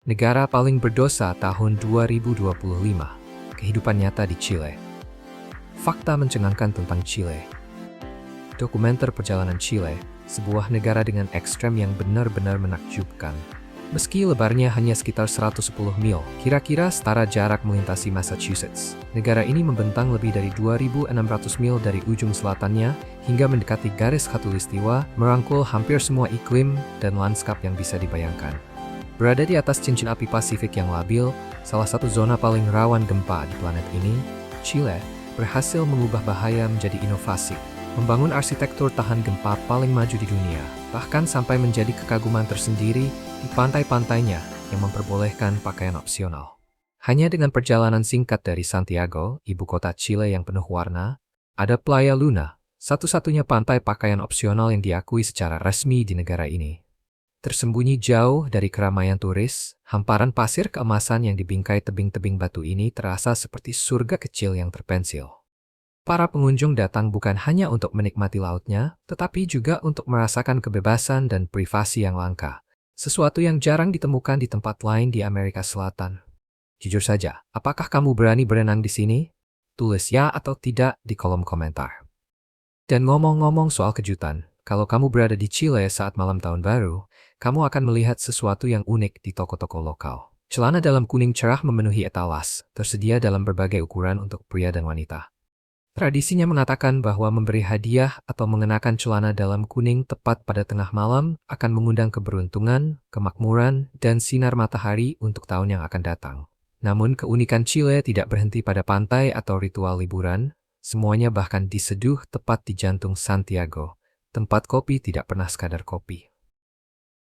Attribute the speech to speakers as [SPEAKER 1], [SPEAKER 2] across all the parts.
[SPEAKER 1] Negara paling berdosa tahun 2025. Kehidupan nyata di Chile. Fakta mencengangkan tentang Chile. Dokumenter perjalanan Chile, sebuah negara dengan ekstrem yang benar-benar menakjubkan. Meski lebarnya hanya sekitar 110 mil, kira-kira setara jarak melintasi Massachusetts, negara ini membentang lebih dari 2.600 mil dari ujung selatannya hingga mendekati garis khatulistiwa, merangkul hampir semua iklim dan lanskap yang bisa dibayangkan. Berada di atas cincin api Pasifik yang labil, salah satu zona paling rawan gempa di planet ini, Chile berhasil mengubah bahaya menjadi inovasi, membangun arsitektur tahan gempa paling maju di dunia, bahkan sampai menjadi kekaguman tersendiri di pantai-pantainya yang memperbolehkan pakaian opsional. Hanya dengan perjalanan singkat dari Santiago, ibu kota Chile yang penuh warna, ada Playa Luna, satu-satunya pantai pakaian opsional yang diakui secara resmi di negara ini. Tersembunyi jauh dari keramaian turis, hamparan pasir keemasan yang dibingkai tebing-tebing batu ini terasa seperti surga kecil yang terpensil. Para pengunjung datang bukan hanya untuk menikmati lautnya, tetapi juga untuk merasakan kebebasan dan privasi yang langka, sesuatu yang jarang ditemukan di tempat lain di Amerika Selatan. Jujur saja, apakah kamu berani berenang di sini? Tulis ya atau tidak di kolom komentar. Dan ngomong-ngomong soal kejutan, kalau kamu berada di Chile saat malam tahun baru, kamu akan melihat sesuatu yang unik di toko-toko lokal. Celana dalam kuning cerah memenuhi etalas, tersedia dalam berbagai ukuran untuk pria dan wanita. Tradisinya mengatakan bahwa memberi hadiah atau mengenakan celana dalam kuning tepat pada tengah malam akan mengundang keberuntungan, kemakmuran, dan sinar matahari untuk tahun yang akan datang. Namun keunikan Chile tidak berhenti pada pantai atau ritual liburan, semuanya bahkan diseduh tepat di jantung Santiago, tempat kopi tidak pernah sekadar kopi.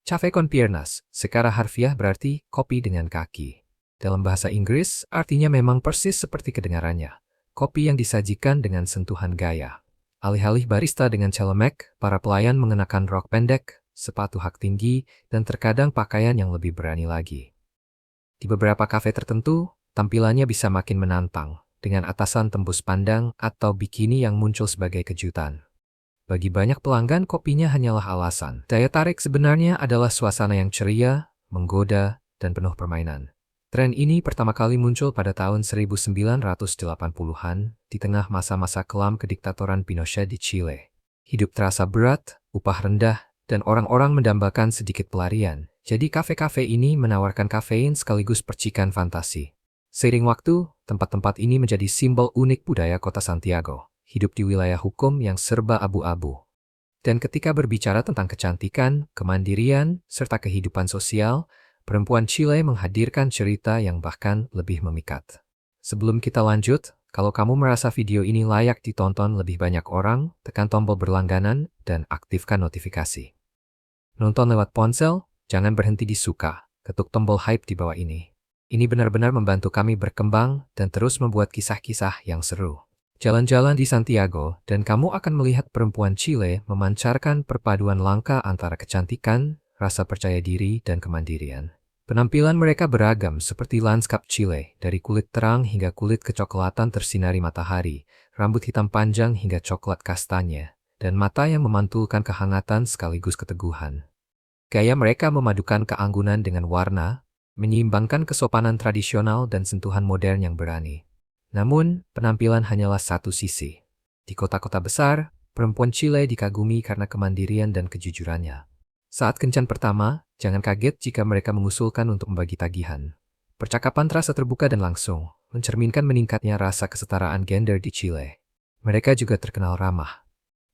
[SPEAKER 1] Café con piernas, secara harfiah berarti kopi dengan kaki. Dalam bahasa Inggris, artinya memang persis seperti kedengarannya. Kopi yang disajikan dengan sentuhan gaya. Alih-alih barista dengan celemek, para pelayan mengenakan rok pendek, sepatu hak tinggi, dan terkadang pakaian yang lebih berani lagi. Di beberapa kafe tertentu, tampilannya bisa makin menantang, dengan atasan tembus pandang atau bikini yang muncul sebagai kejutan. Bagi banyak pelanggan, kopinya hanyalah alasan. Daya tarik sebenarnya adalah suasana yang ceria, menggoda, dan penuh permainan. Tren ini pertama kali muncul pada tahun 1980-an di tengah masa-masa kelam kediktatoran Pinochet di Chile. Hidup terasa berat, upah rendah, dan orang-orang mendambakan sedikit pelarian. Jadi kafe-kafe ini menawarkan kafein sekaligus percikan fantasi. Seiring waktu, tempat-tempat ini menjadi simbol unik budaya kota Santiago. Hidup di wilayah hukum yang serba abu-abu. Dan ketika berbicara tentang kecantikan, kemandirian, serta kehidupan sosial, perempuan Chile menghadirkan cerita yang bahkan lebih memikat. Sebelum kita lanjut, kalau kamu merasa video ini layak ditonton lebih banyak orang, tekan tombol berlangganan dan aktifkan notifikasi. Nonton lewat ponsel, jangan berhenti di suka, ketuk tombol hype di bawah ini. Ini benar-benar membantu kami berkembang dan terus membuat kisah-kisah yang seru. Jalan-jalan di Santiago, dan kamu akan melihat perempuan Chile memancarkan perpaduan langka antara kecantikan, rasa percaya diri, dan kemandirian. Penampilan mereka beragam seperti lanskap Chile, dari kulit terang hingga kulit kecoklatan tersinari matahari, rambut hitam panjang hingga coklat kastanya, dan mata yang memantulkan kehangatan sekaligus keteguhan. Gaya mereka memadukan keanggunan dengan warna, menyeimbangkan kesopanan tradisional dan sentuhan modern yang berani. Namun, penampilan hanyalah satu sisi. Di kota-kota besar, perempuan Chile dikagumi karena kemandirian dan kejujurannya. Saat kencan pertama, jangan kaget jika mereka mengusulkan untuk membagi tagihan. Percakapan terasa terbuka dan langsung, mencerminkan meningkatnya rasa kesetaraan gender di Chile. Mereka juga terkenal ramah.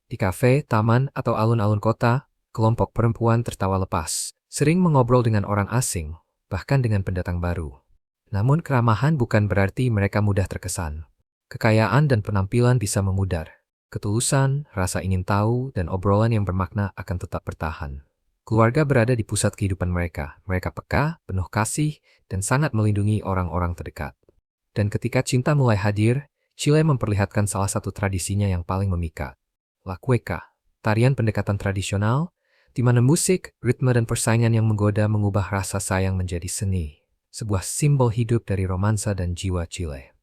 [SPEAKER 1] Di kafe, taman, atau alun-alun kota, kelompok perempuan tertawa lepas, sering mengobrol dengan orang asing, bahkan dengan pendatang baru. Namun keramahan bukan berarti mereka mudah terkesan. Kekayaan dan penampilan bisa memudar. Ketulusan, rasa ingin tahu, dan obrolan yang bermakna akan tetap bertahan. Keluarga berada di pusat kehidupan mereka. Mereka peka, penuh kasih, dan sangat melindungi orang-orang terdekat. Dan ketika cinta mulai hadir, Chile memperlihatkan salah satu tradisinya yang paling memikat. La Cueca, tarian pendekatan tradisional, di mana musik, ritme, dan persaingan yang menggoda mengubah rasa sayang menjadi seni. Sebuah simbol hidup dari romansa dan jiwa Chile.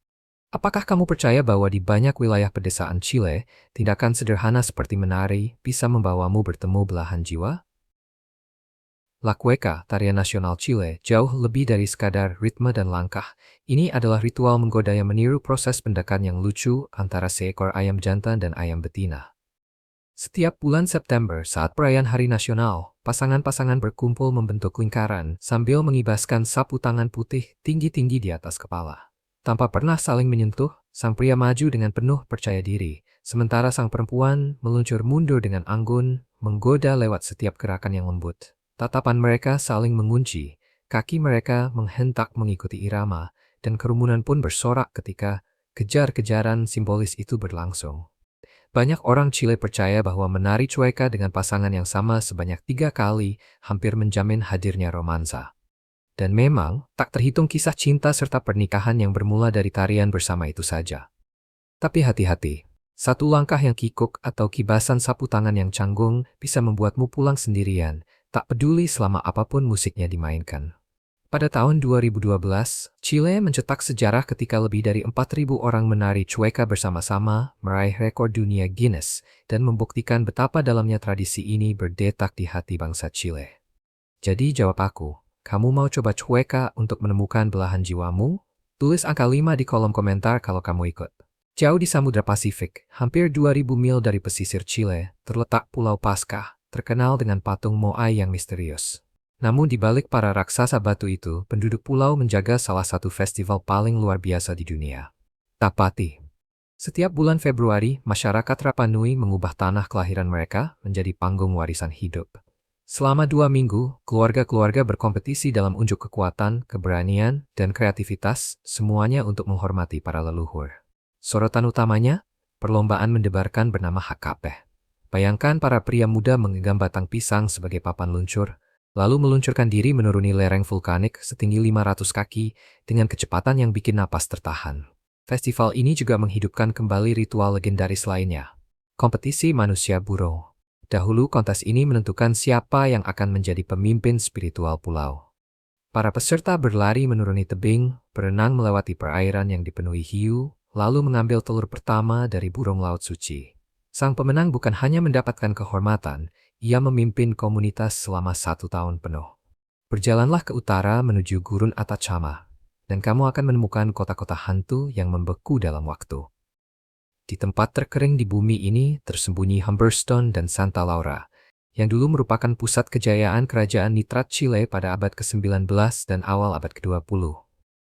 [SPEAKER 1] Apakah kamu percaya bahwa di banyak wilayah pedesaan Chile, tindakan sederhana seperti menari bisa membawamu bertemu belahan jiwa? La Cueca, tarian nasional Chile, jauh lebih dari sekadar ritme dan langkah. Ini adalah ritual menggoda yang meniru proses pendekan yang lucu antara seekor ayam jantan dan ayam betina. Setiap bulan September saat perayaan Hari Nasional, pasangan-pasangan berkumpul membentuk lingkaran sambil mengibaskan sapu tangan putih tinggi-tinggi di atas kepala. Tanpa pernah saling menyentuh, sang pria maju dengan penuh percaya diri, sementara sang perempuan meluncur mundur dengan anggun, menggoda lewat setiap gerakan yang lembut. Tatapan mereka saling mengunci, kaki mereka menghentak mengikuti irama, dan kerumunan pun bersorak ketika kejar-kejaran simbolis itu berlangsung. Banyak orang Chile percaya bahwa menari cueca dengan pasangan yang sama sebanyak 3 kali hampir menjamin hadirnya romansa. Dan memang, tak terhitung kisah cinta serta pernikahan yang bermula dari tarian bersama itu saja. Tapi hati-hati, satu langkah yang kikuk atau kibasan sapu tangan yang canggung bisa membuatmu pulang sendirian, tak peduli selama apapun musiknya dimainkan. Pada tahun 2012, Chile mencetak sejarah ketika lebih dari 4.000 orang menari cueca bersama-sama meraih rekor dunia Guinness dan membuktikan betapa dalamnya tradisi ini berdetak di hati bangsa Chile. Jadi jawab aku, kamu mau coba cueca untuk menemukan belahan jiwamu? Tulis angka 5 di kolom komentar kalau kamu ikut. Jauh di Samudra Pasifik, hampir 2.000 mil dari pesisir Chile, terletak Pulau Pascua, terkenal dengan patung Moai yang misterius. Namun di balik para raksasa batu itu, penduduk pulau menjaga salah satu festival paling luar biasa di dunia. Tapati. Setiap bulan Februari, masyarakat Rapa Nui mengubah tanah kelahiran mereka menjadi panggung warisan hidup. Selama 2 minggu, keluarga-keluarga berkompetisi dalam unjuk kekuatan, keberanian, dan kreativitas, semuanya untuk menghormati para leluhur. Sorotan utamanya, perlombaan mendebarkan bernama Hakapeh. Bayangkan para pria muda menggenggam batang pisang sebagai papan luncur, lalu meluncurkan diri menuruni lereng vulkanik setinggi 500 kaki dengan kecepatan yang bikin napas tertahan. Festival ini juga menghidupkan kembali ritual legendaris lainnya, kompetisi manusia burung. Dahulu kontes ini menentukan siapa yang akan menjadi pemimpin spiritual pulau. Para peserta berlari menuruni tebing, berenang melewati perairan yang dipenuhi hiu, lalu mengambil telur pertama dari burung laut suci. Sang pemenang bukan hanya mendapatkan kehormatan, ia memimpin komunitas selama 1 tahun penuh. Berjalanlah ke utara menuju Gurun Atacama, dan kamu akan menemukan kota-kota hantu yang membeku dalam waktu. Di tempat terkering di bumi ini tersembunyi Humberstone dan Santa Laura, yang dulu merupakan pusat kejayaan kerajaan Nitrat Chile pada abad ke-19 dan awal abad ke-20.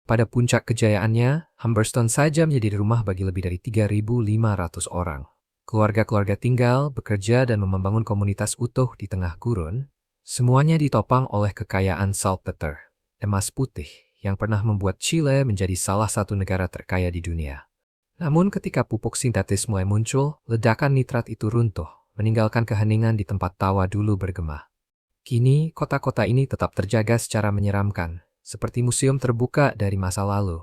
[SPEAKER 1] Pada puncak kejayaannya, Humberstone saja menjadi rumah bagi lebih dari 3.500 orang. Keluarga-keluarga tinggal, bekerja, dan membangun komunitas utuh di tengah gurun. Semuanya ditopang oleh kekayaan saltpeter, emas putih, yang pernah membuat Chile menjadi salah satu negara terkaya di dunia. Namun ketika pupuk sintetis mulai muncul, ledakan nitrat itu runtuh, meninggalkan keheningan di tempat tawa dulu bergema. Kini, kota-kota ini tetap terjaga secara menyeramkan, seperti museum terbuka dari masa lalu.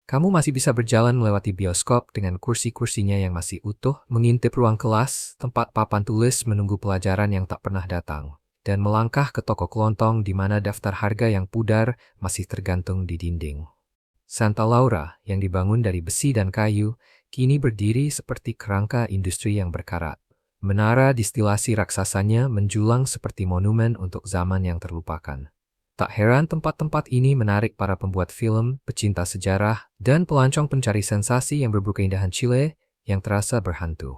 [SPEAKER 1] Kamu masih bisa berjalan melewati bioskop dengan kursi-kursinya yang masih utuh, mengintip ruang kelas, tempat papan tulis menunggu pelajaran yang tak pernah datang, dan melangkah ke toko kelontong di mana daftar harga yang pudar masih tergantung di dinding. Santa Laura, yang dibangun dari besi dan kayu, kini berdiri seperti kerangka industri yang berkarat. Menara distilasi raksasanya menjulang seperti monumen untuk zaman yang terlupakan. Tak heran tempat-tempat ini menarik para pembuat film, pecinta sejarah, dan pelancong pencari sensasi yang berburu keindahan Chile yang terasa berhantu.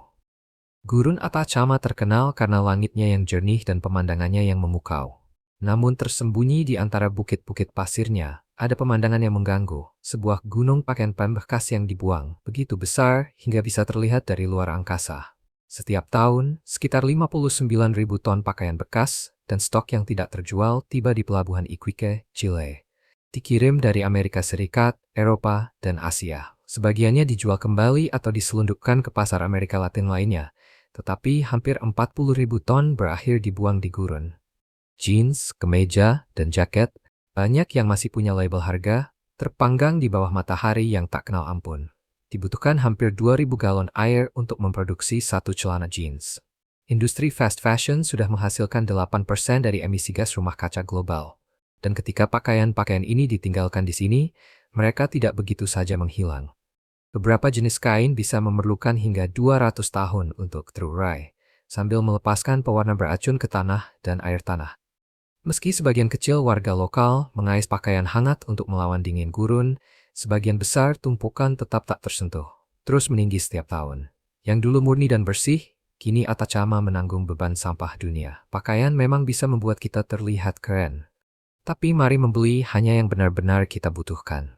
[SPEAKER 1] Gurun Atacama terkenal karena langitnya yang jernih dan pemandangannya yang memukau. Namun tersembunyi di antara bukit-bukit pasirnya, ada pemandangan yang mengganggu, sebuah gunung pakaian bekas yang dibuang, begitu besar hingga bisa terlihat dari luar angkasa. Setiap tahun, sekitar 59.000 ton pakaian bekas dan stok yang tidak terjual tiba di pelabuhan Iquique, Chile. Dikirim dari Amerika Serikat, Eropa, dan Asia. Sebagiannya dijual kembali atau diselundupkan ke pasar Amerika Latin lainnya, tetapi hampir 40.000 ton berakhir dibuang di gurun. Jeans, kemeja, dan jaket, banyak yang masih punya label harga, terpanggang di bawah matahari yang tak kenal ampun. Dibutuhkan hampir 2.000 galon air untuk memproduksi satu celana jeans. Industri fast fashion sudah menghasilkan 8% dari emisi gas rumah kaca global. Dan ketika pakaian-pakaian ini ditinggalkan di sini, mereka tidak begitu saja menghilang. Beberapa jenis kain bisa memerlukan hingga 200 tahun untuk terurai, sambil melepaskan pewarna beracun ke tanah dan air tanah. Meski sebagian kecil warga lokal mengais pakaian hangat untuk melawan dingin gurun, sebagian besar tumpukan tetap tak tersentuh, terus meninggi setiap tahun. Yang dulu murni dan bersih, kini Atacama menanggung beban sampah dunia. Pakaian memang bisa membuat kita terlihat keren. Tapi mari membeli hanya yang benar-benar kita butuhkan.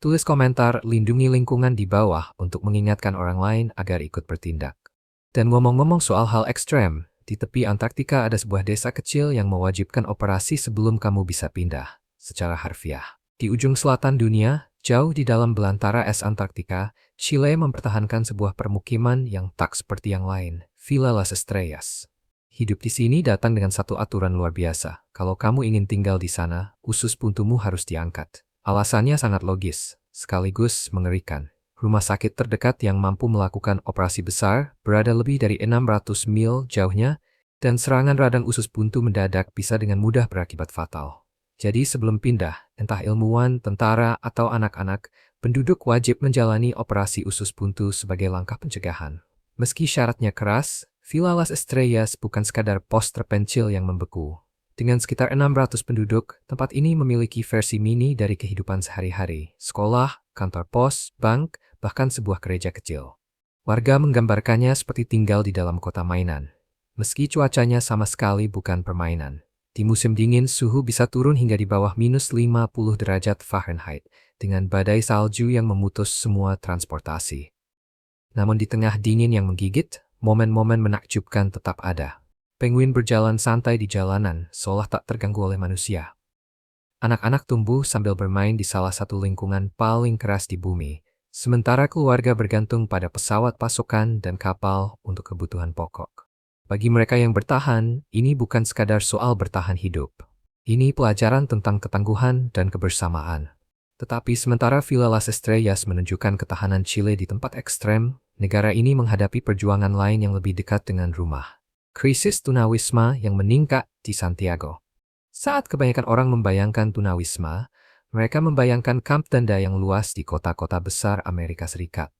[SPEAKER 1] Tulis komentar lindungi lingkungan di bawah untuk mengingatkan orang lain agar ikut bertindak. Dan ngomong-ngomong soal hal ekstrem, di tepi Antartika ada sebuah desa kecil yang mewajibkan operasi sebelum kamu bisa pindah, secara harfiah. Di ujung selatan dunia, jauh di dalam belantara es Antartika, Chile mempertahankan sebuah permukiman yang tak seperti yang lain, Villa Las Estrellas. Hidup di sini datang dengan satu aturan luar biasa. Kalau kamu ingin tinggal di sana, usus buntumu harus diangkat. Alasannya sangat logis, sekaligus mengerikan. Rumah sakit terdekat yang mampu melakukan operasi besar berada lebih dari 600 mil jauhnya, dan serangan radang usus buntu mendadak bisa dengan mudah berakibat fatal. Jadi sebelum pindah, entah ilmuwan, tentara, atau anak-anak, penduduk wajib menjalani operasi usus buntu sebagai langkah pencegahan. Meski syaratnya keras, Villa Las Estrellas bukan sekadar pos terpencil yang membeku. Dengan sekitar 600 penduduk, tempat ini memiliki versi mini dari kehidupan sehari-hari, sekolah, kantor pos, bank, bahkan sebuah gereja kecil. Warga menggambarkannya seperti tinggal di dalam kota mainan. Meski cuacanya sama sekali bukan permainan. Di musim dingin, suhu bisa turun hingga di bawah minus 50 derajat Fahrenheit, dengan badai salju yang memutus semua transportasi. Namun di tengah dingin yang menggigit, momen-momen menakjubkan tetap ada. Penguin berjalan santai di jalanan, seolah tak terganggu oleh manusia. Anak-anak tumbuh sambil bermain di salah satu lingkungan paling keras di bumi, sementara keluarga bergantung pada pesawat pasukan dan kapal untuk kebutuhan pokok. Bagi mereka yang bertahan, ini bukan sekadar soal bertahan hidup. Ini pelajaran tentang ketangguhan dan kebersamaan. Tetapi sementara Villa Las Estrellas menunjukkan ketahanan Chile di tempat ekstrem, negara ini menghadapi perjuangan lain yang lebih dekat dengan rumah. Krisis tunawisma yang meningkat di Santiago. Saat kebanyakan orang membayangkan tunawisma, mereka membayangkan kamp tenda yang luas di kota-kota besar Amerika Serikat.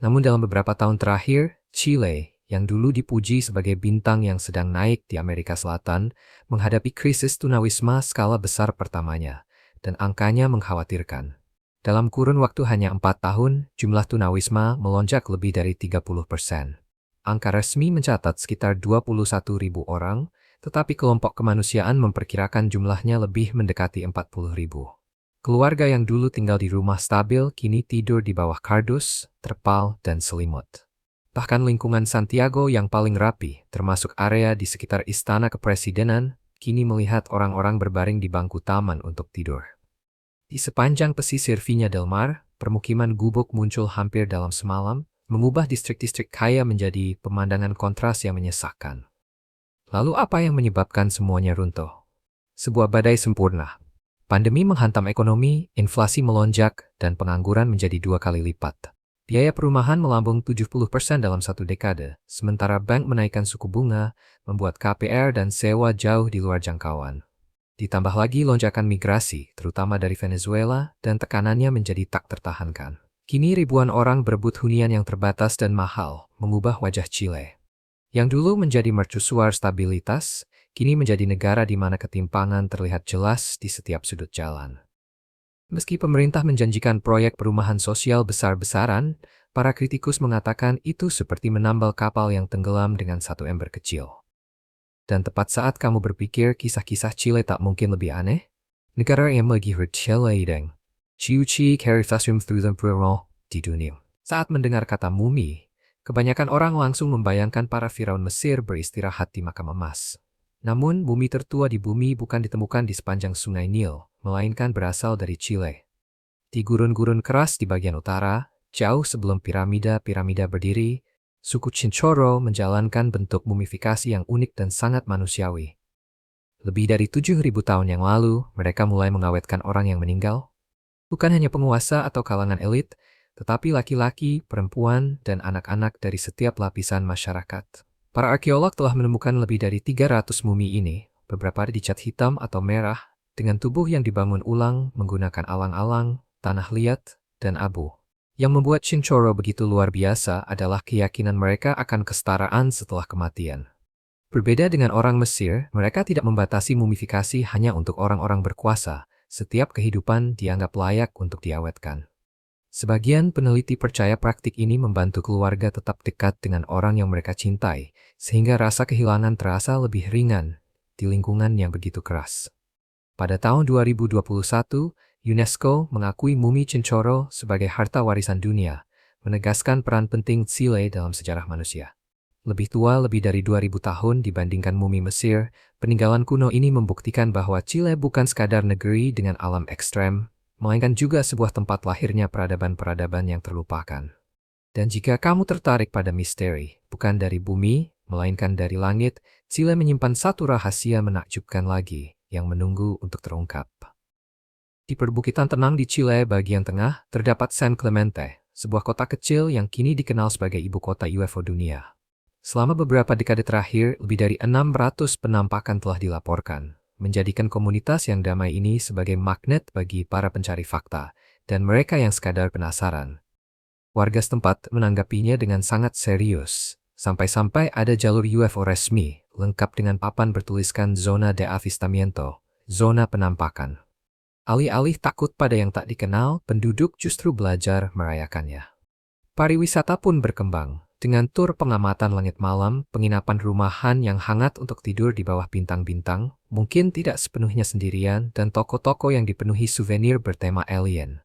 [SPEAKER 1] Namun dalam beberapa tahun terakhir, Chile, yang dulu dipuji sebagai bintang yang sedang naik di Amerika Selatan, menghadapi krisis tunawisma skala besar pertamanya, dan angkanya mengkhawatirkan. Dalam kurun waktu hanya 4 tahun, jumlah tunawisma melonjak lebih dari 30%. Angka resmi mencatat sekitar 21.000 orang, tetapi kelompok kemanusiaan memperkirakan jumlahnya lebih mendekati 40.000. Keluarga yang dulu tinggal di rumah stabil kini tidur di bawah kardus, terpal, dan selimut. Bahkan lingkungan Santiago yang paling rapi, termasuk area di sekitar Istana Kepresidenan, kini melihat orang-orang berbaring di bangku taman untuk tidur. Di sepanjang pesisir Viña del Mar, permukiman gubuk muncul hampir dalam semalam, mengubah distrik-distrik kaya menjadi pemandangan kontras yang menyesakkan. Lalu apa yang menyebabkan semuanya runtuh? Sebuah badai sempurna. Pandemi menghantam ekonomi, inflasi melonjak, dan pengangguran menjadi 2 kali lipat. Biaya perumahan melambung 70% dalam 1 dekade, sementara bank menaikkan suku bunga, membuat KPR dan sewa jauh di luar jangkauan. Ditambah lagi lonjakan migrasi, terutama dari Venezuela, dan tekanannya menjadi tak tertahankan. Kini ribuan orang berebut hunian yang terbatas dan mahal, mengubah wajah Chile. Yang dulu menjadi mercusuar stabilitas, kini menjadi negara di mana ketimpangan terlihat jelas di setiap sudut jalan. Meski pemerintah menjanjikan proyek perumahan sosial besar-besaran, para kritikus mengatakan itu seperti menambal kapal yang tenggelam dengan satu ember kecil. Dan tepat saat kamu berpikir kisah-kisah Chile tak mungkin lebih aneh, negara yang menggiur Chile deng. Ciuci Caritasum through the Plural di dunia. Saat mendengar kata mumi, kebanyakan orang langsung membayangkan para firaun Mesir beristirahat di makam emas. Namun, mumi tertua di bumi bukan ditemukan di sepanjang sungai Nil, melainkan berasal dari Chile. Di gurun-gurun keras di bagian utara, jauh sebelum piramida berdiri, suku Chinchorro menjalankan bentuk mumifikasi yang unik dan sangat manusiawi. Lebih dari 7.000 tahun yang lalu, mereka mulai mengawetkan orang yang meninggal. Bukan hanya penguasa atau kalangan elit, tetapi laki-laki, perempuan, dan anak-anak dari setiap lapisan masyarakat. Para arkeolog telah menemukan lebih dari 300 mumi ini, beberapa dicat hitam atau merah, dengan tubuh yang dibangun ulang menggunakan alang-alang, tanah liat, dan abu. Yang membuat Chinchorro begitu luar biasa adalah keyakinan mereka akan kesetaraan setelah kematian. Berbeda dengan orang Mesir, mereka tidak membatasi mumifikasi hanya untuk orang-orang berkuasa. Setiap kehidupan dianggap layak untuk diawetkan. Sebagian peneliti percaya praktik ini membantu keluarga tetap dekat dengan orang yang mereka cintai, sehingga rasa kehilangan terasa lebih ringan di lingkungan yang begitu keras. Pada tahun 2021, UNESCO mengakui mumi Chinchorro sebagai harta warisan dunia, menegaskan peran penting Chile dalam sejarah manusia. Lebih tua lebih dari 2000 tahun dibandingkan mumi Mesir, peninggalan kuno ini membuktikan bahwa Chile bukan sekadar negeri dengan alam ekstrem, melainkan juga sebuah tempat lahirnya peradaban-peradaban yang terlupakan. Dan jika kamu tertarik pada misteri, bukan dari bumi, melainkan dari langit, Chile menyimpan satu rahasia menakjubkan lagi yang menunggu untuk terungkap. Di perbukitan tenang di Chile bagian tengah, terdapat San Clemente, sebuah kota kecil yang kini dikenal sebagai ibu kota UFO dunia. Selama beberapa dekade terakhir, lebih dari 600 penampakan telah dilaporkan, menjadikan komunitas yang damai ini sebagai magnet bagi para pencari fakta dan mereka yang sekadar penasaran. Warga setempat menanggapinya dengan sangat serius, sampai-sampai ada jalur UFO resmi, lengkap dengan papan bertuliskan Zona de Avistamiento, zona penampakan. Alih-alih takut pada yang tak dikenal, penduduk justru belajar merayakannya. Pariwisata pun berkembang, dengan tur pengamatan langit malam, penginapan rumahan yang hangat untuk tidur di bawah bintang-bintang, mungkin tidak sepenuhnya sendirian, dan toko-toko yang dipenuhi souvenir bertema alien.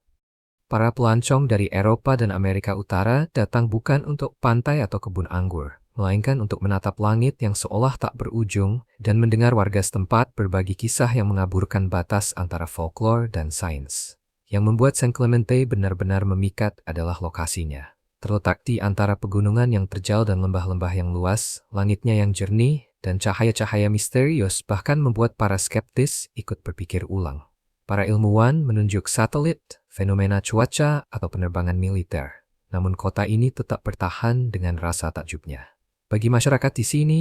[SPEAKER 1] Para pelancong dari Eropa dan Amerika Utara datang bukan untuk pantai atau kebun anggur, melainkan untuk menatap langit yang seolah tak berujung dan mendengar warga setempat berbagi kisah yang mengaburkan batas antara folklore dan sains. Yang membuat San Clemente benar-benar memikat adalah lokasinya. Terletak di antara pegunungan yang terjal dan lembah-lembah yang luas, langitnya yang jernih, dan cahaya-cahaya misterius bahkan membuat para skeptis ikut berpikir ulang. Para ilmuwan menunjuk satelit, fenomena cuaca, atau penerbangan militer. Namun kota ini tetap bertahan dengan rasa takjubnya. Bagi masyarakat di sini,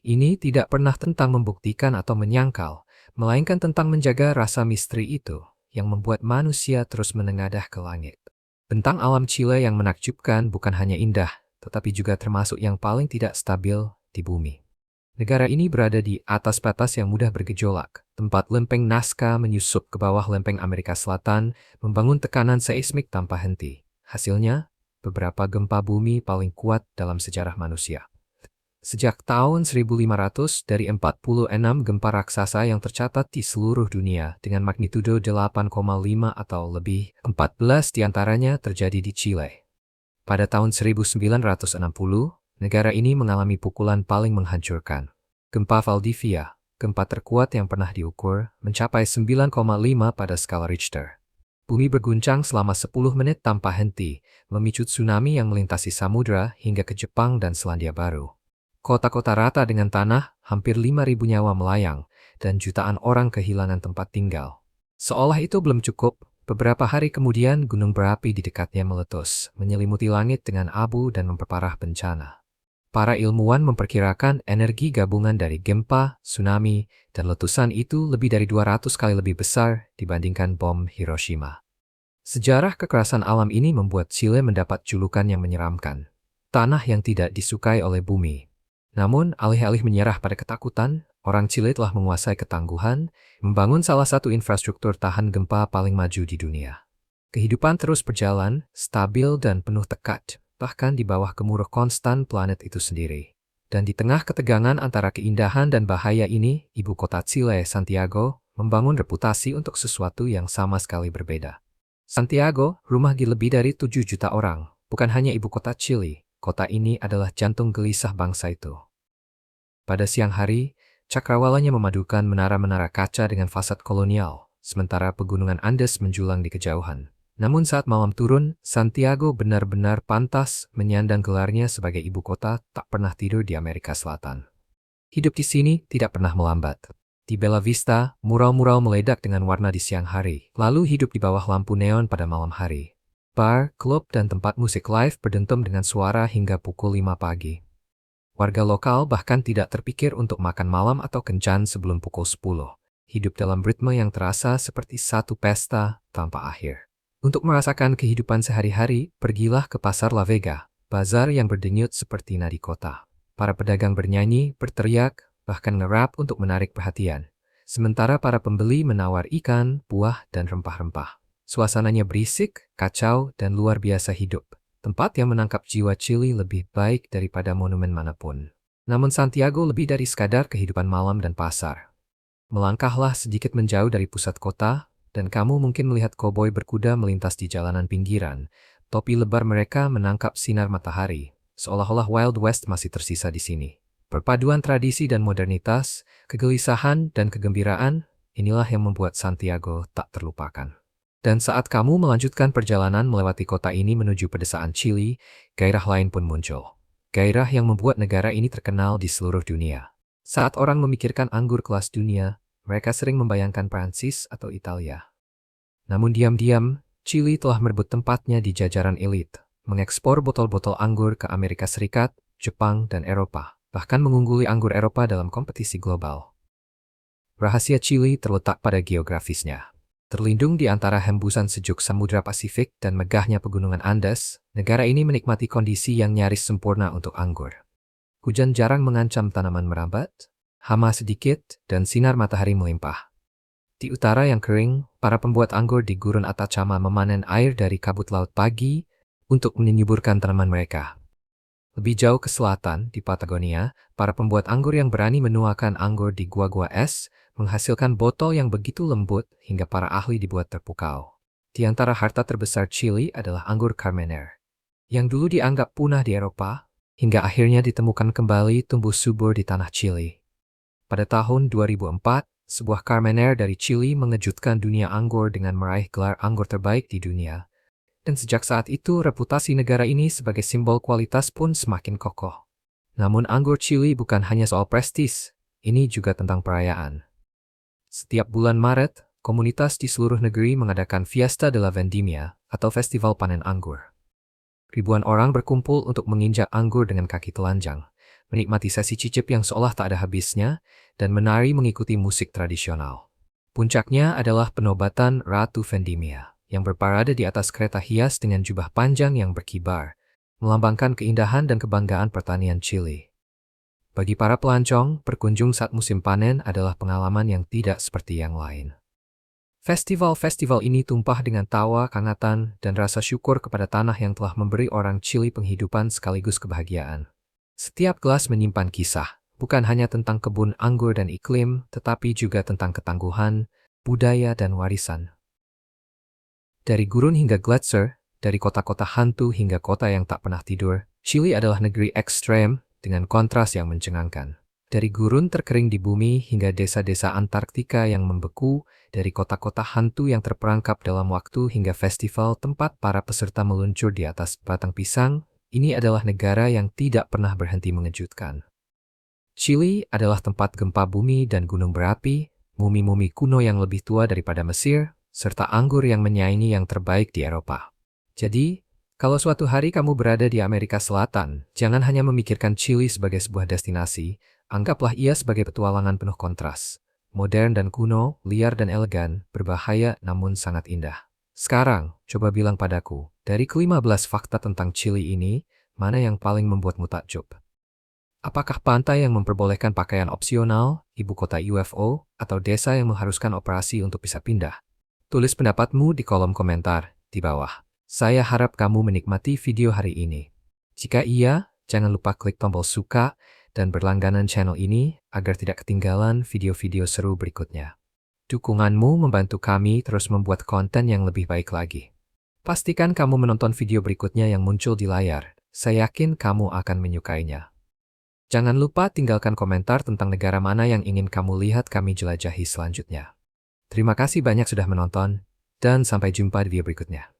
[SPEAKER 1] ini tidak pernah tentang membuktikan atau menyangkal, melainkan tentang menjaga rasa misteri itu yang membuat manusia terus menengadah ke langit. Bentang alam Chile yang menakjubkan bukan hanya indah, tetapi juga termasuk yang paling tidak stabil di bumi. Negara ini berada di atas batas yang mudah bergejolak, tempat lempeng Nazca menyusup ke bawah lempeng Amerika Selatan, membangun tekanan seismik tanpa henti. Hasilnya, beberapa gempa bumi paling kuat dalam sejarah manusia. Sejak tahun 1500, dari 46 gempa raksasa yang tercatat di seluruh dunia dengan magnitudo 8,5 atau lebih, 14 diantaranya terjadi di Chile. Pada tahun 1960, negara ini mengalami pukulan paling menghancurkan. Gempa Valdivia, gempa terkuat yang pernah diukur, mencapai 9,5 pada skala Richter. Bumi berguncang selama 10 menit tanpa henti, memicu tsunami yang melintasi samudra hingga ke Jepang dan Selandia Baru. Kota-kota rata dengan tanah, hampir 5.000 nyawa melayang, dan jutaan orang kehilangan tempat tinggal. Seolah itu belum cukup, beberapa hari kemudian gunung berapi di dekatnya meletus, menyelimuti langit dengan abu dan memperparah bencana. Para ilmuwan memperkirakan energi gabungan dari gempa, tsunami, dan letusan itu lebih dari 200 kali lebih besar dibandingkan bom Hiroshima. Sejarah kekerasan alam ini membuat Chile mendapat julukan yang menyeramkan, tanah yang tidak disukai oleh bumi. Namun, alih-alih menyerah pada ketakutan, orang Chile telah menguasai ketangguhan, membangun salah satu infrastruktur tahan gempa paling maju di dunia. Kehidupan terus berjalan, stabil dan penuh tekad, bahkan di bawah gemuruh konstan planet itu sendiri. Dan di tengah ketegangan antara keindahan dan bahaya ini, ibu kota Chile, Santiago, membangun reputasi untuk sesuatu yang sama sekali berbeda. Santiago, rumah di lebih dari 7 juta orang, bukan hanya ibu kota Chile. Kota ini adalah jantung gelisah bangsa itu. Pada siang hari, cakrawalanya memadukan menara-menara kaca dengan fasad kolonial, sementara pegunungan Andes menjulang di kejauhan. Namun saat malam turun, Santiago benar-benar pantas menyandang gelarnya sebagai ibu kota tak pernah tidur di Amerika Selatan. Hidup di sini tidak pernah melambat. Di Bella Vista, mural-mural meledak dengan warna di siang hari, lalu hidup di bawah lampu neon pada malam hari. Bar, klub, dan tempat musik live berdentum dengan suara hingga pukul 5 pagi. Warga lokal bahkan tidak terpikir untuk makan malam atau kencan sebelum pukul 10. Hidup dalam ritme yang terasa seperti satu pesta tanpa akhir. Untuk merasakan kehidupan sehari-hari, pergilah ke Pasar La Vega, bazar yang berdenyut seperti nadi kota. Para pedagang bernyanyi, berteriak, bahkan nge-rap untuk menarik perhatian. Sementara para pembeli menawar ikan, buah, dan rempah-rempah. Suasananya berisik, kacau, dan luar biasa hidup. Tempat yang menangkap jiwa Chili lebih baik daripada monumen manapun. Namun Santiago lebih dari sekadar kehidupan malam dan pasar. Melangkahlah sedikit menjauh dari pusat kota, dan kamu mungkin melihat koboi berkuda melintas di jalanan pinggiran. Topi lebar mereka menangkap sinar matahari, seolah-olah Wild West masih tersisa di sini. Perpaduan tradisi dan modernitas, kegelisahan dan kegembiraan, inilah yang membuat Santiago tak terlupakan. Dan saat kamu melanjutkan perjalanan melewati kota ini menuju pedesaan Chili, gairah lain pun muncul. Gairah yang membuat negara ini terkenal di seluruh dunia. Saat orang memikirkan anggur kelas dunia, mereka sering membayangkan Prancis atau Italia. Namun diam-diam, Chili telah merebut tempatnya di jajaran elit, mengekspor botol-botol anggur ke Amerika Serikat, Jepang, dan Eropa, bahkan mengungguli anggur Eropa dalam kompetisi global. Rahasia Chili terletak pada geografisnya. Terlindung di antara hembusan sejuk Samudra Pasifik dan megahnya pegunungan Andes, negara ini menikmati kondisi yang nyaris sempurna untuk anggur. Hujan jarang mengancam tanaman merambat, hama sedikit, dan sinar matahari melimpah. Di utara yang kering, para pembuat anggur di Gurun Atacama memanen air dari kabut laut pagi untuk menyuburkan tanaman mereka. Lebih jauh ke selatan, di Patagonia, para pembuat anggur yang berani menuakan anggur di gua-gua es menghasilkan botol yang begitu lembut hingga para ahli dibuat terpukau. Di antara harta terbesar Chili adalah anggur Carmenere, yang dulu dianggap punah di Eropa, hingga akhirnya ditemukan kembali tumbuh subur di tanah Chili. Pada tahun 2004, sebuah Carmenere dari Chili mengejutkan dunia anggur dengan meraih gelar anggur terbaik di dunia. Dan sejak saat itu, reputasi negara ini sebagai simbol kualitas pun semakin kokoh. Namun anggur Chili bukan hanya soal prestis, ini juga tentang perayaan. Setiap bulan Maret, komunitas di seluruh negeri mengadakan Fiesta de la Vendimia atau Festival Panen Anggur. Ribuan orang berkumpul untuk menginjak anggur dengan kaki telanjang, menikmati sesi cicip yang seolah tak ada habisnya, dan menari mengikuti musik tradisional. Puncaknya adalah penobatan Ratu Vendimia, yang berparade di atas kereta hias dengan jubah panjang yang berkibar, melambangkan keindahan dan kebanggaan pertanian Chili. Bagi para pelancong, berkunjung saat musim panen adalah pengalaman yang tidak seperti yang lain. Festival-festival ini tumpah dengan tawa, kehangatan, dan rasa syukur kepada tanah yang telah memberi orang Chili penghidupan sekaligus kebahagiaan. Setiap gelas menyimpan kisah, bukan hanya tentang kebun anggur dan iklim, tetapi juga tentang ketangguhan, budaya, dan warisan. Dari gurun hingga gletser, dari kota-kota hantu hingga kota yang tak pernah tidur, Chili adalah negeri ekstrem dengan kontras yang mencengangkan. Dari gurun terkering di bumi hingga desa-desa Antarktika yang membeku, dari kota-kota hantu yang terperangkap dalam waktu hingga festival tempat para peserta meluncur di atas batang pisang, ini adalah negara yang tidak pernah berhenti mengejutkan. Chili adalah tempat gempa bumi dan gunung berapi, mumi-mumi kuno yang lebih tua daripada Mesir, serta anggur yang menyaingi yang terbaik di Eropa. Jadi, kalau suatu hari kamu berada di Amerika Selatan, jangan hanya memikirkan Chili sebagai sebuah destinasi, anggaplah ia sebagai petualangan penuh kontras. Modern dan kuno, liar dan elegan, berbahaya namun sangat indah. Sekarang, coba bilang padaku, dari ke-15 fakta tentang Chili ini, mana yang paling membuatmu takjub? Apakah pantai yang memperbolehkan pakaian opsional, ibu kota UFO, atau desa yang mengharuskan operasi untuk bisa pindah? Tulis pendapatmu di kolom komentar di bawah. Saya harap kamu menikmati video hari ini. Jika iya, jangan lupa klik tombol suka dan berlangganan channel ini agar tidak ketinggalan video-video seru berikutnya. Dukunganmu membantu kami terus membuat konten yang lebih baik lagi. Pastikan kamu menonton video berikutnya yang muncul di layar. Saya yakin kamu akan menyukainya. Jangan lupa tinggalkan komentar tentang negara mana yang ingin kamu lihat kami jelajahi selanjutnya. Terima kasih banyak sudah menonton, dan sampai jumpa di video berikutnya.